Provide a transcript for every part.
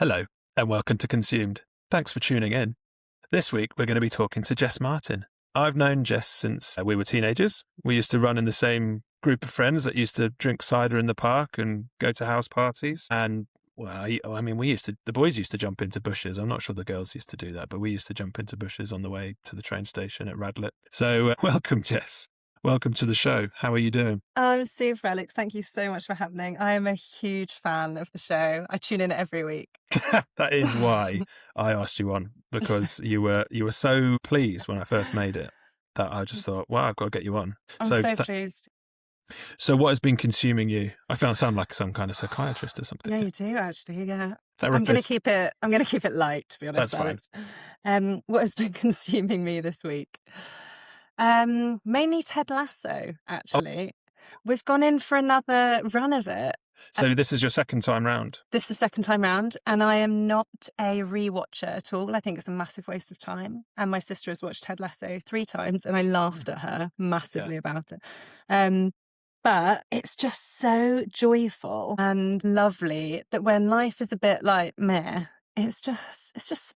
Hello, and welcome to Consumed. Thanks for tuning in. This week, we're going to be talking to Jess Martin. I've known Jess since we were teenagers. We used to run in the same group of friends that used to drink cider in the park and go to house parties. And, well, the boys used to jump into bushes. I'm not sure the girls used to do that, but we used to jump into bushes on the way to the train station at Radlett. So, welcome, Jess. Welcome to the show. How are you doing? I'm super, Alex. Thank you so much for happening. I am a huge fan of the show. I tune in every week. That is why I asked you on, because you were so pleased when I first made it that I just thought, wow, I've got to get you on. I'm so pleased. So what has been consuming you? I sound like some kind of psychiatrist or something. Yeah, you do actually. Yeah. Therapist. I'm gonna keep it light, to be honest, That's Alex. What has been consuming me this week? Mainly Ted Lasso, actually. We've gone in for another run of it. So this is your second time round? This is the second time round, and I am not a rewatcher at all. I think it's a massive waste of time. And my sister has watched Ted Lasso 3 times, and I laughed at her massively about it. But it's just so joyful and lovely that when life is a bit like meh, it's just.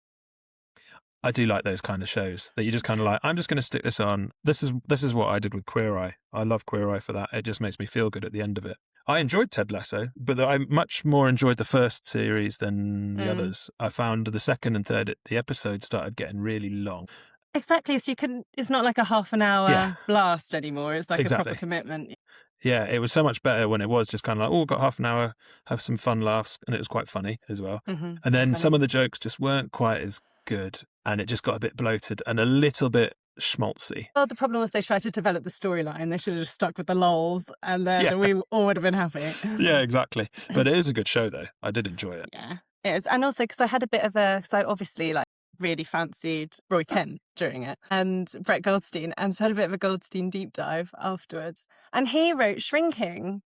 I do like those kind of shows that you just kind of like, I'm just going to stick this on. This is what I did with Queer Eye. I love Queer Eye for that. It just makes me feel good at the end of it. I enjoyed Ted Lasso, but I much more enjoyed the first series than the others. I found the second and third, the episodes started getting really long. Exactly. So it's not like a half an hour blast anymore. It's like a proper commitment. Yeah, it was so much better when it was just kind of like, got half an hour, have some fun laughs. And it was quite funny as well. Mm-hmm. And then some of the jokes just weren't quite as good. And it just got a bit bloated and a little bit schmaltzy. Well, the problem was they tried to develop the storyline. They should have just stuck with the lols, and then we all would have been happy. Yeah, exactly. But it is a good show, though. I did enjoy it. Yeah, it is. And also because I had a bit of because I obviously really fancied Roy Kent during it and Brett Goldstein, and so I had a bit of a Goldstein deep dive afterwards. And he wrote Shrinking.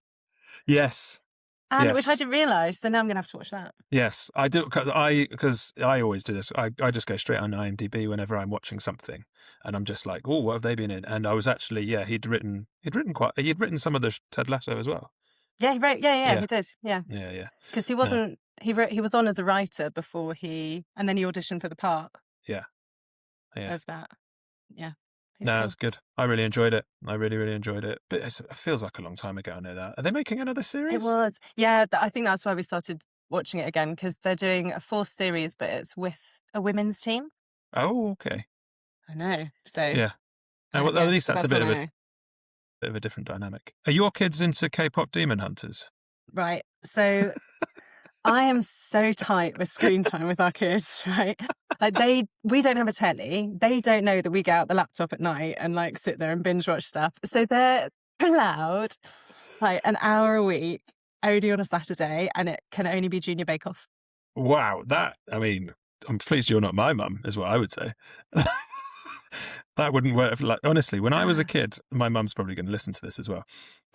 Yes. And which I didn't realise, so now I'm going to have to watch that. Yes, I do, because I always do this. I just go straight on IMDb whenever I'm watching something, and I'm just like, what have they been in? And I was actually, he'd written some of the Ted Lasso as well. Yeah, he wrote. Yeah, he did. Yeah. Yeah. Because he wasn't. He was on as a writer before and then he auditioned for the part. Yeah. Of that. Yeah. No, it's good. I really enjoyed it. I really, really enjoyed it. But it feels like a long time ago, I know that. Are they making another series? It was. Yeah, I think that's why we started watching it again, because they're doing a 4th series, but it's with a women's team. Oh, okay. I know. So yeah. Well, at least that's a bit of a different dynamic. Are your kids into K-pop demon hunters? Right. So I am so tight with screen time with our kids, right? We don't have a telly. They don't know that we get out the laptop at night and sit there and binge watch stuff. So they're allowed an hour a week only on a Saturday, and it can only be Junior Bake Off. Wow. I'm pleased you're not my mum, is what I would say. That wouldn't work. Honestly, when I was a kid, my mum's probably going to listen to this as well.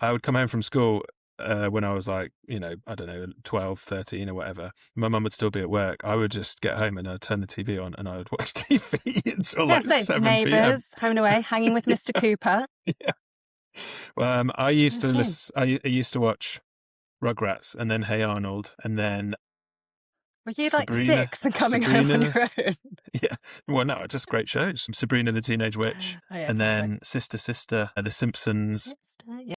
I would come home from school when I was I don't know, 12, 13 or whatever. My mum would still be at work. I would just get home and I'd turn the TV on and I would watch TV until 7 Neighbours, Home and Away, Hanging with Mr. Cooper. Yeah. Well, I used to listen. I used to watch Rugrats and then Hey Arnold, and then. Were you Sabrina, 6 and coming home on your own? Yeah. Well, no, just great shows. Sabrina the Teenage Witch. And then Sister, The Simpsons.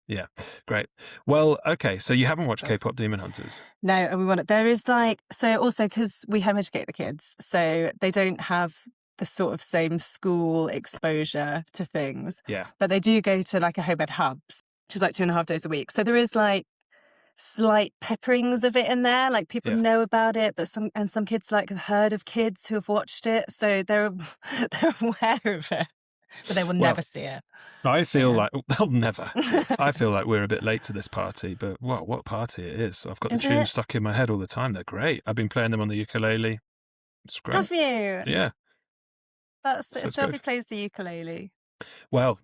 Yeah. Great. Well, okay. So you haven't watched K-pop Demon Hunters? No, and we want it. There is so also because we home educate the kids, so they don't have the sort of same school exposure to things. Yeah. But they do go to a home ed hubs, which is 2.5 days a week. So there is slight pepperings of it in there, people know about it, but some kids have heard of kids who have watched it, so they're aware of it, but they will never see it. I feel like they'll never. I feel like we're a bit late to this party, but what party it is! I've got the tunes stuck in my head all the time. They're great. I've been playing them on the ukulele. It's great. Have you? Yeah. Sophie plays the ukulele. Well.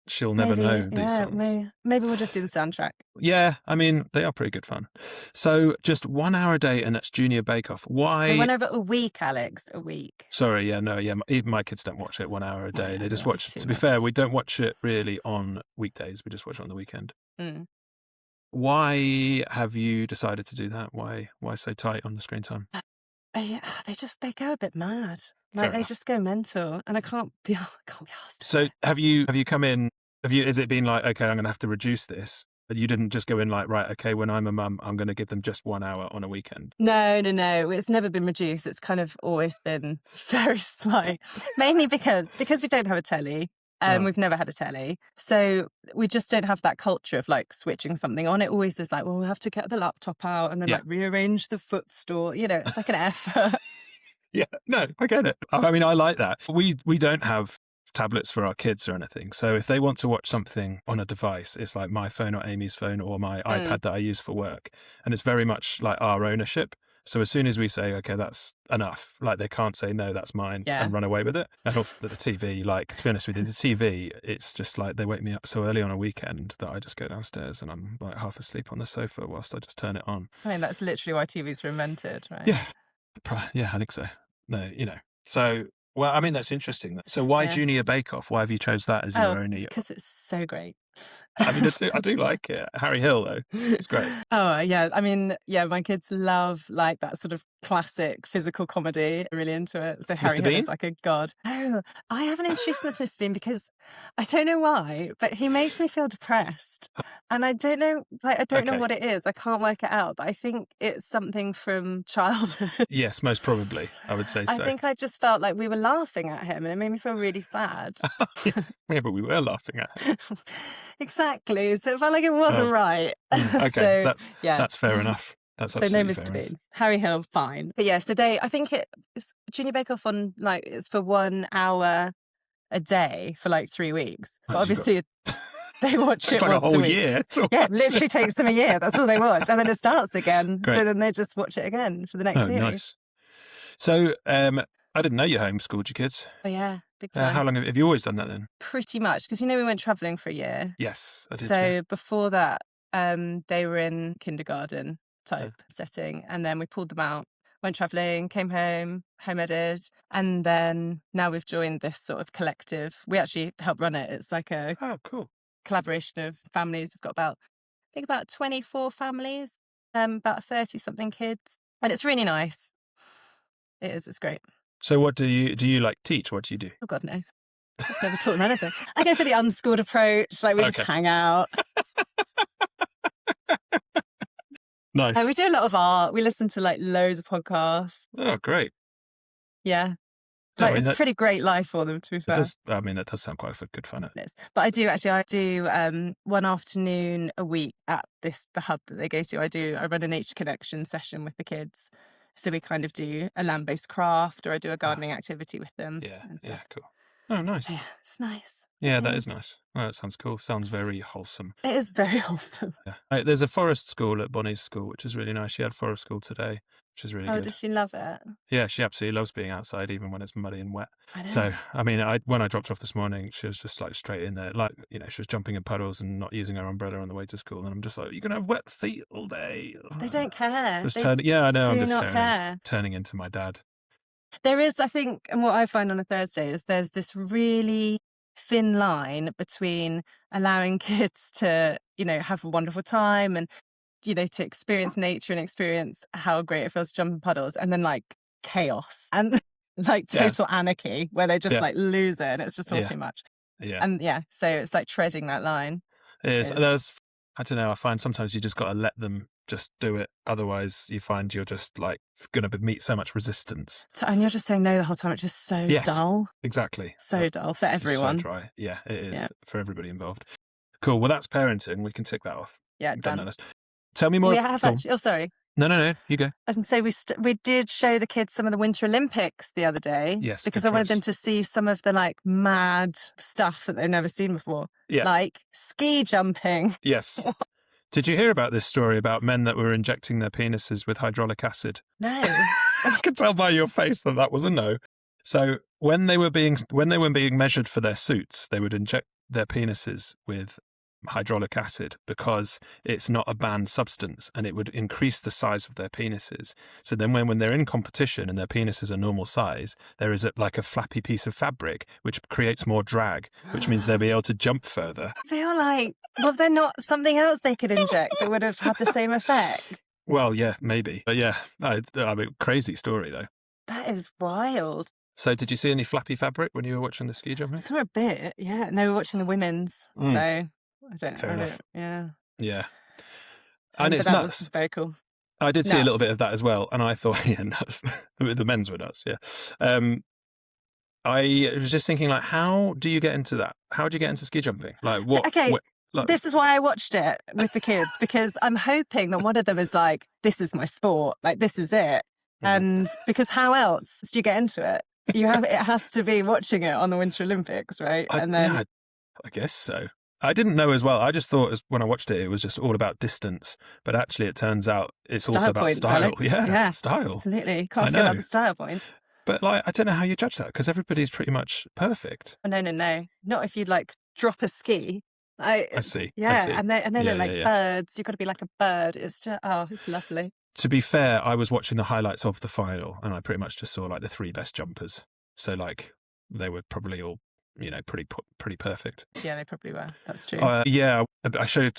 She'll never know these songs. Maybe we'll just do the soundtrack. Yeah, they are pretty good fun. So just 1 hour a day, and that's Junior Bake Off. Why? 1 hour a week, Alex, a week. Sorry, even my kids don't watch it 1 hour a day. They just watch it. To be fair, we don't watch it really on weekdays. We just watch it on the weekend. Why have you decided to do that? Why so tight on the screen time? they go a bit mad. Fair Like, they enough. just go mental, and I can't be asked. So have you come in, has it been like, okay, I'm going to have to reduce this? But you didn't just go in like, right, okay, when I'm a mum, I'm going to give them just 1 hour on a weekend. No. It's never been reduced. It's kind of always been very slight, mainly because we don't have a telly. We've never had a telly. So we just don't have that culture of like switching something on. It always is like, well, we'll have to get the laptop out and then like rearrange the footstool. You know, it's like an effort. Yeah, no, I get it. I mean, I like that. We don't have tablets for our kids or anything. So if they want to watch something on a device, it's like my phone or Amy's phone or my iPad that I use for work. And it's very much like our ownership. So as soon as we say, okay, that's enough, like they can't say, no, that's mine and run away with it. And also the TV, like, to be honest with you, the TV, it's just like they wake me up so early on a weekend that I just go downstairs and I'm like half asleep on the sofa whilst I just turn it on. I mean, that's literally why TVs were invented, right? Yeah, I think so. No, so, well, I mean, that's interesting. So why Junior Bake Off? Why have you chose that as your only? Because it's so great. I mean, I do like it. Harry Hill, though, it's great. Oh, yeah. I mean, yeah, my kids love like that sort of classic physical comedy. I'm really into it. So Harry Hill is like a god. Oh, I haven't introduced them to Mr. Bean because I don't know why, but he makes me feel depressed. And I don't know, like, I don't know what it is. I can't work it out, but I think it's something from childhood. Yes, most probably, I would say so. I think I just felt like we were laughing at him and it made me feel really sad. Yeah, but we were laughing at him. Exactly. So it felt like it wasn't right. Okay, that's fair enough. That's so no absolutely Mr. fair Bean. enough. Harry Hill, fine. But yeah, so I think it's Junior Bake Off on like, it's for 1 hour a day for like 3 weeks. But obviously they watch it like once a whole week. year. Yeah, it literally takes them a year. That's all they watch. And then it starts again. Great. So then they just watch it again for the next series. Nice. So I didn't know you homeschooled your kids. Oh yeah, big time. How long have you always done that then? Pretty much. Because we went travelling for a year. Yes, I did. So before that, they were in kindergarten type setting. And then we pulled them out, went travelling, came home, home-edited. And then now we've joined this sort of collective. We actually help run it. It's like a collaboration of families. We've got about 24 families, about 30-something kids. And it's really nice. It is. It's great. So what do you like teach? What do you do? Oh, God, no. I've never taught them anything. I go for the unschooled approach. Like, we just hang out. Nice. And we do a lot of art. We listen to, like, loads of podcasts. Oh, great. Yeah. Like, it's a pretty great life for them, to be fair. That does sound quite good fun. It is. But I do one afternoon a week at the hub that they go to. I run a nature connection session with the kids. So we kind of do a land-based craft, or I do a gardening activity with them. Yeah, cool. Oh, nice. So, yeah, it's nice. Yeah, that is nice. Oh, that sounds cool. Sounds very wholesome. It is very wholesome. Yeah. There's a forest school at Bonnie's school, which is really nice. She had forest school today, which is really good. Oh, does she love it? Yeah, she absolutely loves being outside, even when it's muddy and wet. I know. So, I mean, when I dropped her off this morning, she was just like straight in there. Like, she was jumping in puddles and not using her umbrella on the way to school. And I'm just like, you're going to have wet feet all day. They don't care. Yeah, I know. I'm just turning into my dad. There is, I think, and what I find on a Thursday is there's this really thin line between allowing kids to, have a wonderful time and, to experience nature and experience how great it feels to jump in puddles, and then like chaos and like total anarchy where they just like lose it and it's just all too much. Yeah. And so it's like treading that line. It is. I don't know, I find sometimes you just got to let them just do it. Otherwise, you find you're just like going to meet so much resistance. And you're just saying no the whole time, which is so dull. Exactly. So dull for everyone. So dry. Yeah, it is for everybody involved. Cool. Well, that's parenting. We can tick that off. Yeah, done. Tell me more. We have actually. Oh, sorry. No. You go. I was going to say we did show the kids some of the Winter Olympics the other day. Yes, because I wanted them to see some of the like mad stuff that they've never seen before. Yeah. Like ski jumping. Yes. Did you hear about this story about men that were injecting their penises with hydraulic acid? No. I could tell by your face that was a no. So when they were being measured for their suits, they would inject their penises with hydraulic acid because it's not a banned substance and it would increase the size of their penises. So then when they're in competition and their penis is a normal size, there is like a flappy piece of fabric which creates more drag, which means they'll be able to jump further. I feel like, was there not something else they could inject that would have had the same effect? Well, yeah, maybe. But yeah, I mean, crazy story though. That is wild. So did you see any flappy fabric when you were watching the ski I jumping? saw a bit, yeah. No, we're watching the women's, so Mm, fair I enough. don't, yeah. Yeah. And But it's that was nuts. very cool. I did see a little Nuts. bit of that as well, and I thought, yeah, nuts. The men's were nuts, yeah. I was just thinking, like, how do you get into that? How do you get into ski jumping? Like, Okay, like, this is why I watched it with the kids, because I'm hoping that one of them is like, this is my sport, like this is it. Mhm. And because how else do you get into it? It has to be watching it on the Winter Olympics, right? And then yeah, I guess so. I didn't know as well. I just thought when I watched it, it was just all about distance. But actually, it turns out it's also style about points, style. Alex. Yeah, style. Absolutely. I Can't forget about know. the style points. But like, I don't know how you judge that because everybody's pretty much perfect. Oh, no. Not if you'd like drop a ski. I see. And they Yeah, look like yeah, yeah. birds. You've got to be like a bird. It's just, it's lovely. To be fair, I was watching the highlights of the final and I pretty much just saw like the three best jumpers. So like they were probably all, pretty perfect. Yeah, they probably were. That's true. Yeah, I showed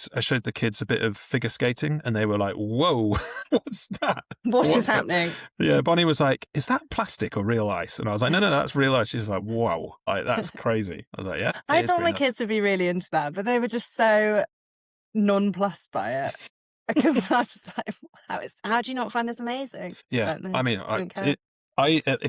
the kids a bit of figure skating and they were like, "Whoa, what's that? What is What's that?" happening? Yeah, Bonnie was like, "Is that plastic or real ice?" And I was like, "No, that's real ice." She was like, "Whoa, like, that's crazy." I was like, "Yeah." I thought my kids would be really into that, but they were just so nonplussed by it. I was like, how do you not find this amazing? Yeah, But no, I mean, didn't care.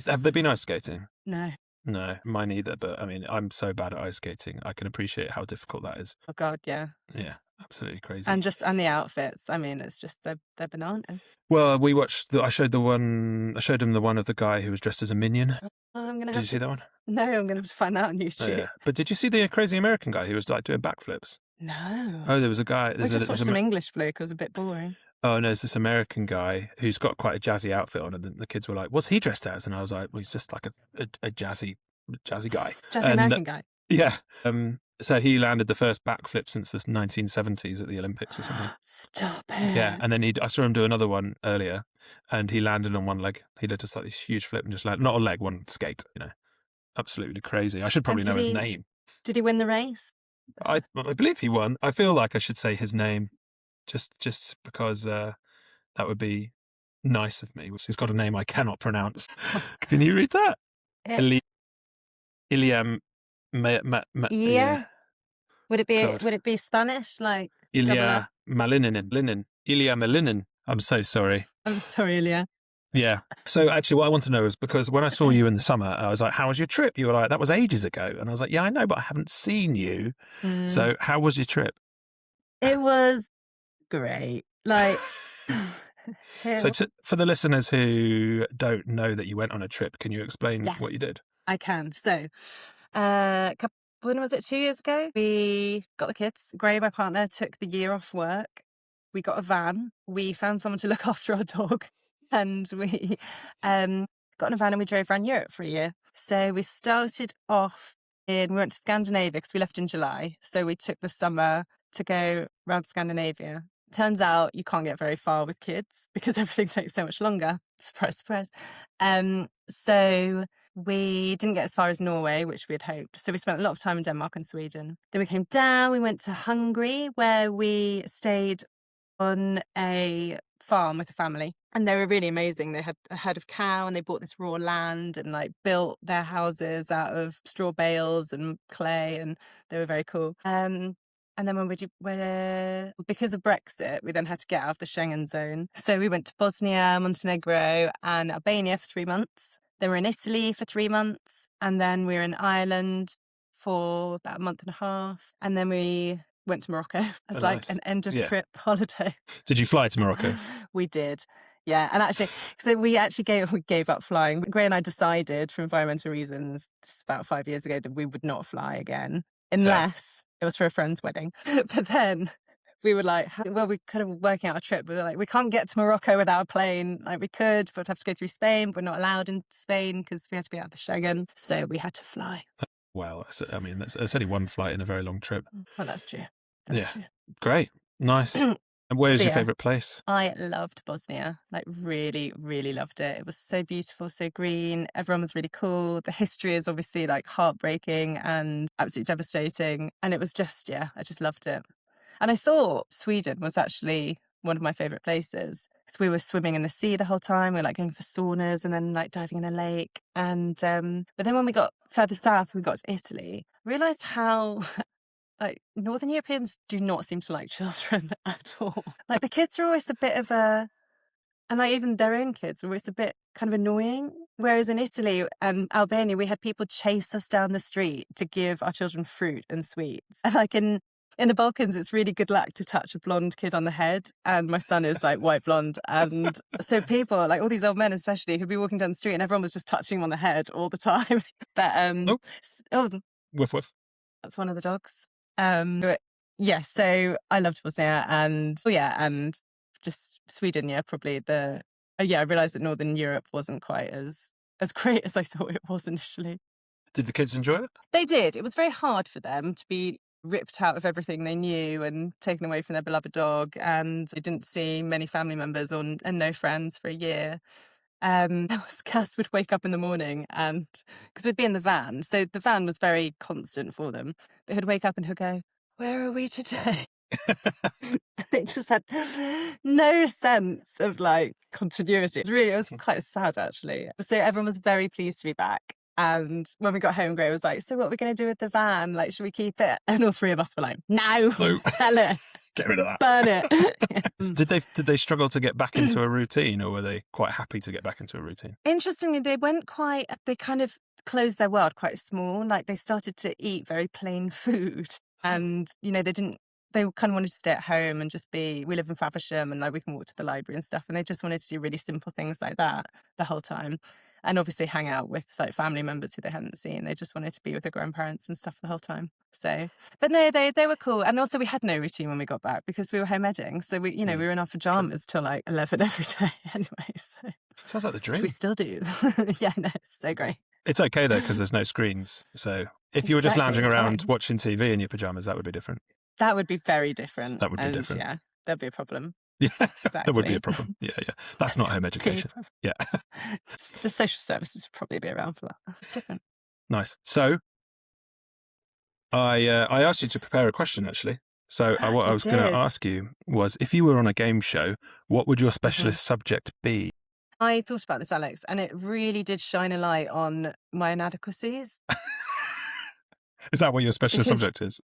have they been ice skating? No. No, mine either. But I mean, I'm so bad at ice skating. I can appreciate how difficult that is. Oh God, yeah. Yeah, absolutely crazy. And the outfits. I mean, it's just they're bananas. Well, we watched. I showed them the one of the guy who was dressed as a minion. I'm gonna Did have you see that one? No, I'm gonna have to find that on Oh, YouTube. yeah. But did you see the crazy American guy who was like doing backflips? No. Oh, there was a guy. We just watched some English bloke. It was a bit boring. Oh no, it's this American guy who's got quite a jazzy outfit on, and the kids were like, "What's he dressed as?" And I was like, "Well, he's just like a jazzy guy." Jazzy American guy. Yeah. So he landed the first backflip since the 1970s at the Olympics or something. Stop it. Yeah, and then I saw him do another one earlier, and he landed on one leg. He did just like this huge flip and just landed, not a leg, one skate. Absolutely crazy. I should probably know his name. Did he win the race? I believe he won. I feel like I should say his name, just because that would be nice of me. He's got a name I cannot pronounce. Can you read that? Yeah. Iliam. Yeah. Would it be? God. Would it be Spanish? Like Ilya Malinin. Ilya Malinin. I'm so sorry. I'm sorry, Ilya. Yeah. So actually what I want to know is because when I saw you in the summer, I was like, how was your trip? You were like, that was ages ago. And I was like, yeah, I know, but I haven't seen you. So how was your trip? It was great. Like, so for the listeners who don't know that you went on a trip, can you explain what you did? I can. So when was it? 2 years ago? We got the kids. Gray, my partner, took the year off work. We got a van. We found someone to look after our dog. And we got in a van and we drove around Europe for a year. So we started off we went to Scandinavia because we left in July. So we took the summer to go around Scandinavia. Turns out you can't get very far with kids because everything takes so much longer. Surprise, surprise. So we didn't get as far as Norway, which we had hoped. So we spent a lot of time in Denmark and Sweden. Then we came down, we went to Hungary where we stayed on a farm with a family. And they were really amazing. They had a herd of cow and they bought this raw land and like built their houses out of straw bales and clay, and they were very cool. And then because of Brexit, we then had to get out of the Schengen zone. So we went to Bosnia, Montenegro and Albania for 3 months. Then we were in Italy for 3 months. And then we were in Ireland for about a month and a half. And then we went to Morocco as an end of trip holiday. Did you fly to Morocco? We did. Yeah. And actually, so we gave up flying. Gray and I decided for environmental reasons, this is about 5 years ago, that we would not fly again unless it was for a friend's wedding. But then we were like, well, we kind of working out a trip. We were like, we can't get to Morocco without a plane. Like we could, but we'd have to go through Spain. But we're not allowed in Spain because we had to be out of the Schengen. So we had to fly. Well, I mean, it's only one flight in a very long trip. Well, that's true. True. Great. Nice. And where's your favourite place? I loved Bosnia. Like really, really loved it. It was so beautiful, so green. Everyone was really cool. The history is obviously like heartbreaking and absolutely devastating. And it was just, I just loved it. And I thought Sweden was actually one of my favorite places. So we were swimming in the sea the whole time. We were like going for saunas and then like diving in a lake. And but then when we got further south, we got to Italy, realized how like Northern Europeans do not seem to like children at all. Like the kids are always a bit of a, and like even their own kids are always a bit kind of annoying. Whereas in Italy and Albania, we had people chase us down the street to give our children fruit and sweets. And like in the Balkans, it's really good luck to touch a blonde kid on the head. And my son is like white blonde. And so people, like all these old men especially, who'd be walking down the street and everyone was just touching him on the head all the time. But oh, Woof woof. that's one of the dogs. But yeah, so I loved Bosnia and and just Sweden. Yeah, probably I realized that Northern Europe wasn't quite as great as I thought it was initially. Did the kids enjoy it? They did. It was very hard for them to be ripped out of everything they knew and taken away from their beloved dog, and they didn't see many family members and no friends for a year. Cass would wake up in the morning and because we'd be in the van, so the van was very constant for them. But he'd wake up and he'd go, "Where are we today?" They just had no sense of like continuity. It was quite sad actually. So everyone was very pleased to be back. And when we got home, Gray was like, "So what are we going to do with the van? Like, should we keep it?" And all three of us were like, "No, sell it, get rid of that, burn it." So did they struggle to get back into a routine, or were they quite happy to get back into a routine? Interestingly, they kind of closed their world quite small. Like they started to eat very plain food, and they kind of wanted to stay at home and just we live in Faversham and like we can walk to the library and stuff. And they just wanted to do really simple things like that the whole time. And obviously hang out with like family members who they hadn't seen. They just wanted to be with their grandparents and stuff the whole time. So, but no, they were cool. And also we had no routine when we got back because we were home editing. So we were in our pajamas till like 11 every day anyway. So sounds like the dream. Which we still do. Yeah, no, it's so great. It's okay though, because there's no screens. So if you were just lounging around watching TV in your pajamas, that would be different. That would be very different. That would be different. Yeah, there'd be a problem. Yeah, exactly. There would be a problem. Yeah. That's not home education. Yeah. The social services would probably be around for that. It's different. Nice. So I asked you to prepare a question, actually. So what I was going to ask you was, if you were on a game show, what would your specialist subject be? I thought about this, Alex, and it really did shine a light on my inadequacies. Is that what your specialist subject is?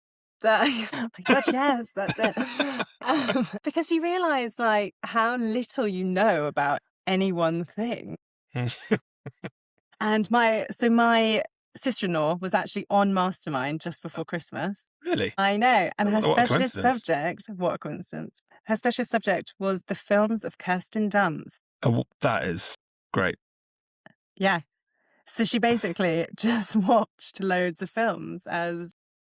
Oh my God, yes, that's it. Because you realise like how little you know about any one thing. And my sister-in-law was actually on Mastermind just before Christmas. Really? I know. And her specialist subject, what a coincidence. Her specialist subject was the films of Kirsten Dunst. Oh, that is great. Yeah. So she basically just watched loads of films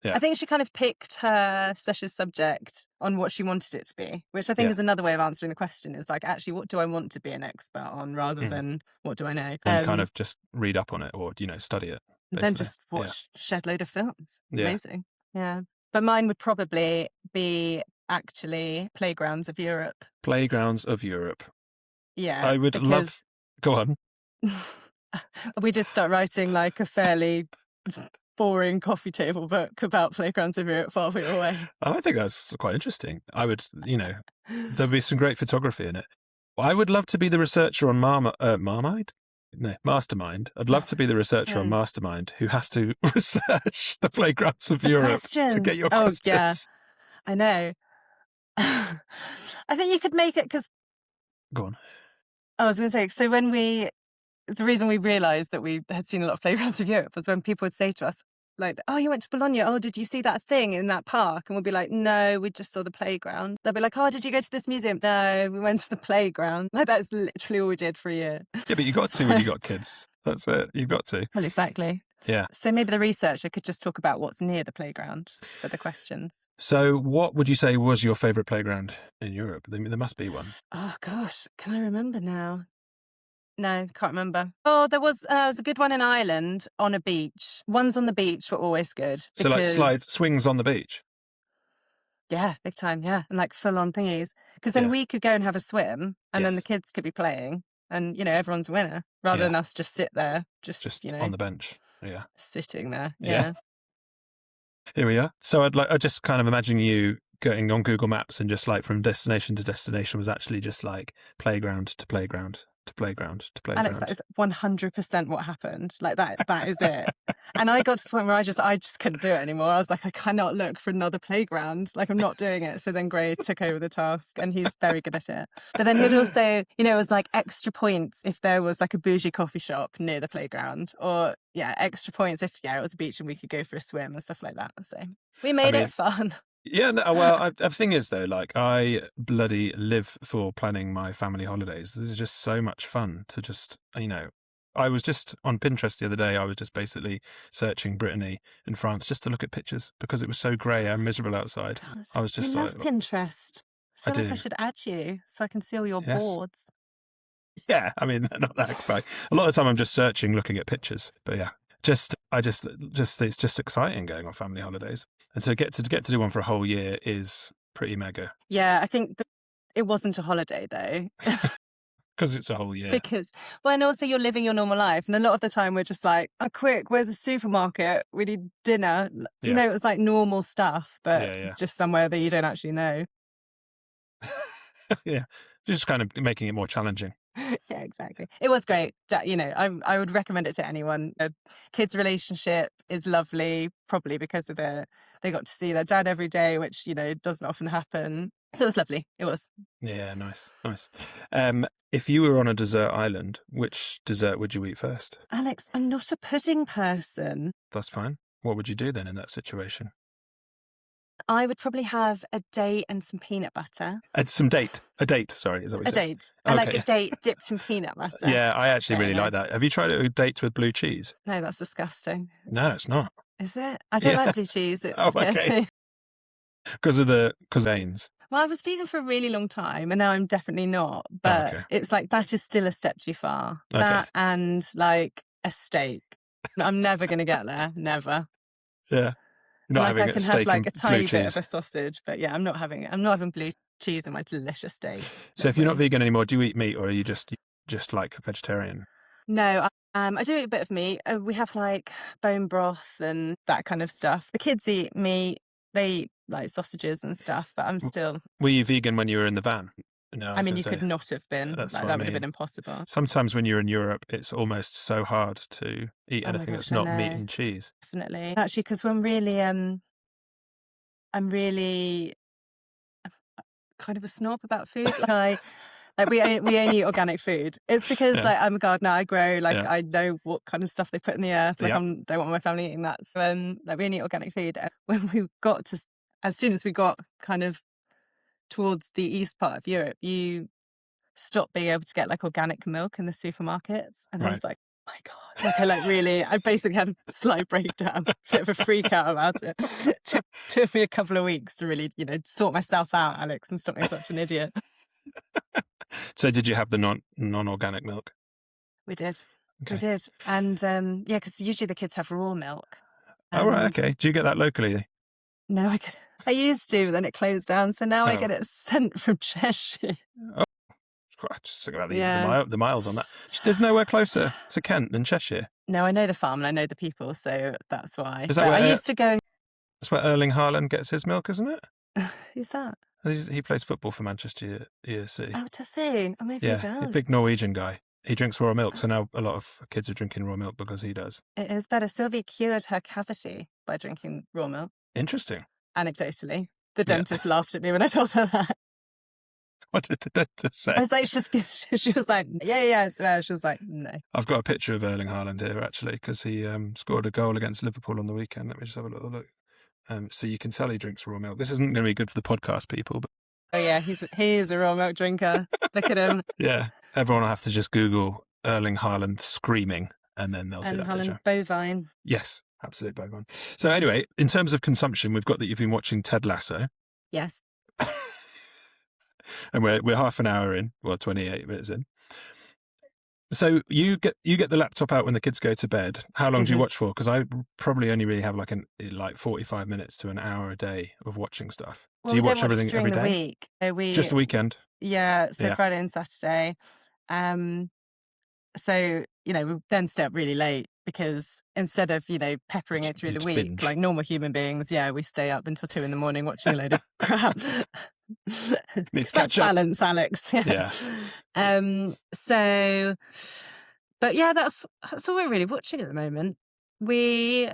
I think she kind of picked her specialist subject on what she wanted it to be, which I think is another way of answering the question is like, actually, what do I want to be an expert on rather than what do I know? And kind of just read up on it or, study it. Basically. Then just watch shed load of films. Yeah. Amazing. Yeah. But mine would probably be actually Playgrounds of Europe. Playgrounds of Europe. Yeah. I would love... Go on. We did start writing like a fairly boring coffee table book about Playgrounds of Europe while we were away. I think that's quite interesting. I would, there'd be some great photography in it. I would love to be the researcher on Mastermind. I'd love to be the researcher on Mastermind who has to research the Playgrounds of Europe to get your questions. Oh, yeah. I know. I think you could make it because... Go on. I was going to say, so the reason we realised that we had seen a lot of Playgrounds of Europe was when people would say to us, like, "Oh, you went to Bologna. Oh, did you see that thing in that park?" And we'll be like, "No, we just saw the playground." They'll be like, "Oh, did you go to this museum?" "No, we went to the playground." Like, that's literally all we did for a year. Yeah, but you got to when you got kids. That's it. You've got to. Well, exactly. Yeah. So maybe the researcher could just talk about what's near the playground for the questions. So what would you say was your favourite playground in Europe? There must be one. Oh, gosh. Can I remember now? No, can't remember. Oh, there was a good one in Ireland on a beach. Ones on the beach were always good. So like swings on the beach? Yeah, big time, yeah. And like full on thingies. Because then we could go and have a swim and then the kids could be playing and, everyone's a winner rather than us just sit there, just on the bench. Yeah. Sitting there. Yeah. Here we are. So I just kind of imagine you going on Google Maps and just like from destination to destination was actually just like playground to playground to playground to playground. Alex, that is 100% what happened. Like that is it. And I got to the point where I just couldn't do it anymore. I was like, I cannot look for another playground. Like, I'm not doing it. So then Gray took over the task, and he's very good at it. But then he'd also, you know, it was like extra points if there was like a bougie coffee shop near the playground, or extra points if it was a beach and we could go for a swim and stuff like that. So we made it fun. Yeah, no, well, the thing is though, like I bloody live for planning my family holidays. This is just so much fun to just, you know, I was just on Pinterest the other day. I was just basically searching Brittany and France just to look at pictures because it was so grey and miserable outside. God, I was just you love Pinterest. I feel like I should add you so I can see all your boards. Yeah, I mean, they're not that exciting. A lot of the time I'm just searching, looking at pictures. But yeah, I just it's just exciting going on family holidays. And so get to do one for a whole year is pretty mega. Yeah, I think it wasn't a holiday though. Because it's a whole year. Well, and also you're living your normal life. And a lot of the time we're just like, oh, quick, where's the supermarket? We need dinner. Yeah. You know, it was like normal stuff, but just somewhere that you don't actually know. Yeah, just kind of making it more challenging. Yeah, exactly. It was great. You know, I would recommend it to anyone. A kid's relationship is lovely, probably because of it. They got to see their dad every day, which, you know, doesn't often happen. So it was lovely. It was. Yeah, nice. If you were on a desert island, which dessert would you eat first? Alex, I'm not a pudding person. That's fine. What would you do then in that situation? I would probably have a date and some peanut butter. A date, sorry. Is that what you said? Date. I like a date dipped in peanut butter. Yeah, I actually really like that. Have you tried a date with blue cheese? No, that's disgusting. No, it's not. Is it? I don't like blue cheese. It scares me. Because of veins. Well, I was vegan for a really long time and now I'm definitely not. But it's like that is still a step too far. Okay. That and like a steak. I'm never going to get there. Never. Yeah. Like I can have like a tiny bit of a sausage, but yeah, I'm not having blue cheese in my delicious steak. So if you're not vegan anymore, do you eat meat or are you just like a vegetarian? No, I do eat a bit of meat. We have like bone broth and that kind of stuff. The kids eat meat. They eat like sausages and stuff, but I'm still... Were you vegan when you were in the van? No, I mean, you could not have been. That would have been impossible. Sometimes when you're in Europe, it's almost so hard to eat anything that's not meat and cheese. Definitely. Actually, because I'm really kind of a snob about food. We only eat organic food. It's because like I'm a gardener, I grow, I know what kind of stuff they put in the earth. Like I don't want my family eating that. So we only eat organic food. And when as soon as we got kind of towards the east part of Europe, you stop being able to get like organic milk in the supermarkets. And I was like, oh my God. I basically had a slight breakdown, a bit of a freak out about it. It took me a couple of weeks to really, you know, sort myself out, Alex, and stop being such an idiot. So did you have the non-organic milk? We did. Okay. We did. And because usually the kids have raw milk. Oh, right. Okay. Do you get that locally? No, I used to, but then it closed down. So now I get it sent from Cheshire. Oh, just think about the miles on that. There's nowhere closer to Kent than Cheshire. No, I know the farm and I know the people, so that's why. I used to go. That's where Erling Haaland gets his milk, isn't it? Who's that? He plays football for Manchester ESC. Oh, does he? Oh, maybe he does. He's a big Norwegian guy. He drinks raw milk, so now a lot of kids are drinking raw milk because he does. It is better. Sylvie cured her cavity by drinking raw milk. Interesting. Anecdotally. The dentist laughed at me when I told her that. What did the dentist say? I was like, she was like, yeah, I swear. She was like, no. I've got a picture of Erling Haaland here, actually, because he scored a goal against Liverpool on the weekend. Let me just have a little look. So you can tell he drinks raw milk. This isn't going to be good for the podcast people. But... Oh, yeah, he is a raw milk drinker. Look at him. Yeah, everyone will have to just Google Erling Haaland screaming, and then they'll see that picture. Bovine. Yes, absolute bovine. So anyway, in terms of consumption, we've got that you've been watching Ted Lasso. Yes. And we're half an hour in, 28 minutes in. So you get the laptop out when the kids go to bed. How long do you watch for? Because I probably only really have like 45 minutes to an hour a day of watching stuff. Well, do you watch everything every day? Week. Just the weekend? Yeah, so Friday and Saturday. So we then stay up really late because instead of, peppering it through the week, binge. like normal human beings, we stay up until 2 a.m. watching a load of crap. Because that's balance, Alex. Yeah. So, but yeah, that's all we're really watching at the moment. We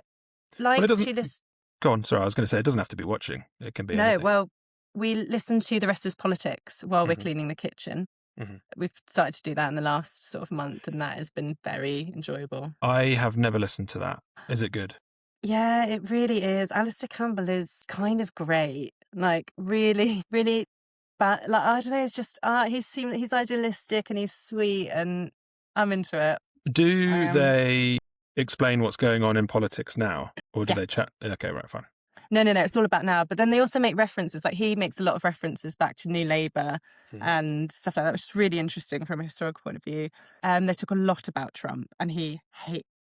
like to listen. Go on, sorry, I was going to say, it doesn't have to be watching. It can be anything. Well, we listen to The Rest is Politics while we're cleaning the kitchen. We've started to do that in the last sort of month, and that has been very enjoyable. I have never listened to that. Is it good? Yeah, it really is. Alistair Campbell is kind of great. Like, really, really bad. Like, I don't know, it's just, he's idealistic and he's sweet, and I'm into it. Do they explain what's going on in politics now? Or do they chat? Okay, right, fine. No, it's all about now. But then they also make references, like he makes a lot of references back to New Labour and stuff like that, which is really interesting from a historical point of view. They talk a lot about Trump, and he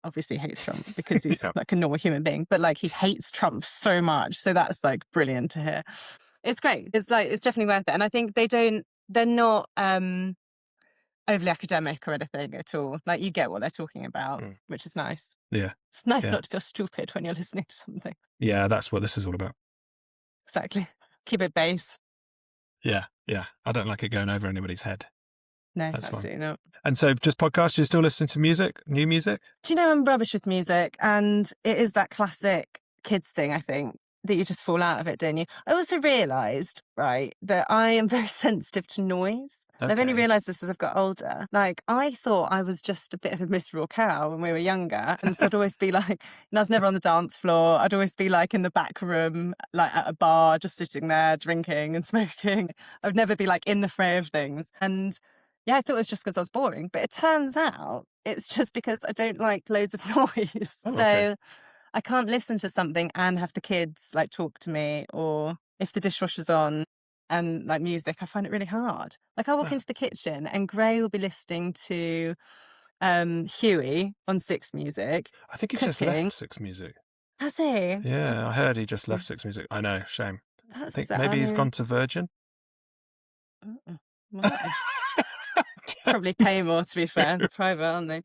obviously hates Trump because he's like a normal human being, but like he hates Trump so much. So that's like brilliant to hear. It's great. It's definitely worth it. And I think they're not overly academic or anything at all. Like you get what they're talking about, which is nice. Yeah. It's nice not to feel stupid when you're listening to something. Yeah, that's what this is all about. Exactly. Keep it base. Yeah. I don't like it going over anybody's head. No, that's absolutely not. And so just podcasts, you're still listening to music, new music? Do you know, I'm rubbish with music, and it is that classic kids thing, I think, that you just fall out of it, don't you? I also realised, right, that I am very sensitive to noise. Okay. I've only realised this as I've got older. Like, I thought I was just a bit of a miserable cow when we were younger. And so I'd always be like, I was never on the dance floor. I'd always be like in the back room, like at a bar, just sitting there drinking and smoking. I would never be like in the fray of things. And yeah, I thought it was just because I was boring. But it turns out it's just because I don't like loads of noise. So I can't listen to something and have the kids like talk to me, or if the dishwasher's on and like music, I find it really hard. Like I walk into the kitchen and Gray will be listening to Huey on Six Music. I think he's just left Six Music. Has he? Yeah, I heard he just left Six Music. I know, shame. I think maybe he's gone to Virgin. Probably pay more, to be fair. They're private, aren't they?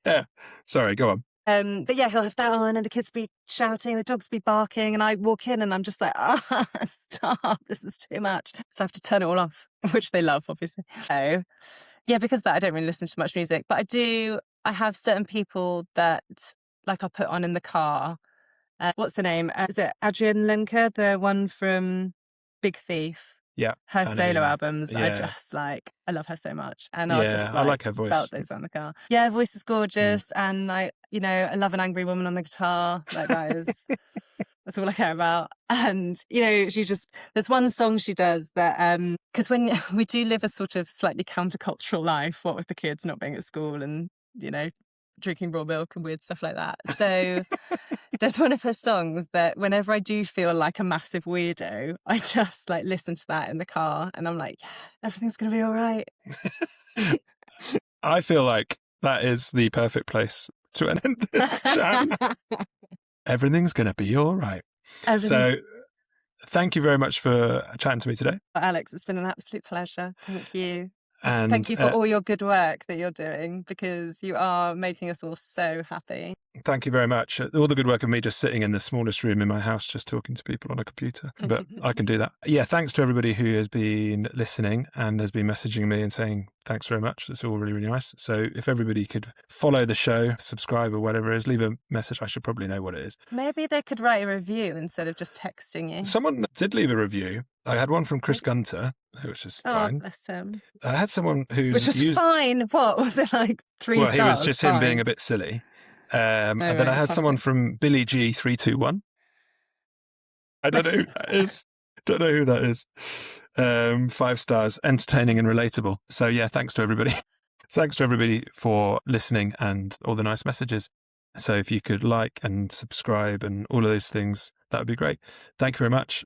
Yeah. Sorry, go on. But yeah, he'll have that on and the kids be shouting, the dogs be barking, and I walk in and I'm just like, stop, this is too much. So I have to turn it all off, which they love, obviously. So yeah, because of that, I don't really listen to much music, but I have certain people that like I'll put on in the car. What's the name? Is it Adrienne Lenker, the one from Big Thief? Yeah. Her solo albums, I love her so much. And I'll just I like her voice. Belt those on the car. Yeah, her voice is gorgeous. And like, I love an angry woman on the guitar. Like that's all I care about. And, there's one song she does that, because when we do live a sort of slightly countercultural life, what with the kids not being at school and, drinking raw milk and weird stuff like that. So there's one of her songs that whenever I do feel like a massive weirdo, I just like listen to that in the car and I'm like, yeah, everything's going to be all right. I feel like that is the perfect place to end this chat. Everything's going to be all right. So thank you very much for chatting to me today. Alex, it's been an absolute pleasure. Thank you. And thank you for all your good work that you're doing, because you are making us all so happy. Thank you very much. All the good work of me just sitting in the smallest room in my house, just talking to people on a computer. But I can do that. Yeah, thanks to everybody who has been listening and has been messaging me and saying thanks very much. That's all really, really nice. So if everybody could follow the show, subscribe or whatever it is, leave a message. I should probably know what it is. Maybe they could write a review instead of just texting you. Someone did leave a review. I had one from Chris Gunter, which was fine. Oh, bless him. I had someone who's... Which was fine. What? Was it like 3 stars? Well, he was just him being a bit silly. And then I had someone from Billy G321. I don't know who that is. Don't know who that is. 5 stars, entertaining and relatable. So yeah, thanks to everybody. Thanks to everybody for listening and all the nice messages. So if you could like and subscribe and all of those things, that would be great. Thank you very much.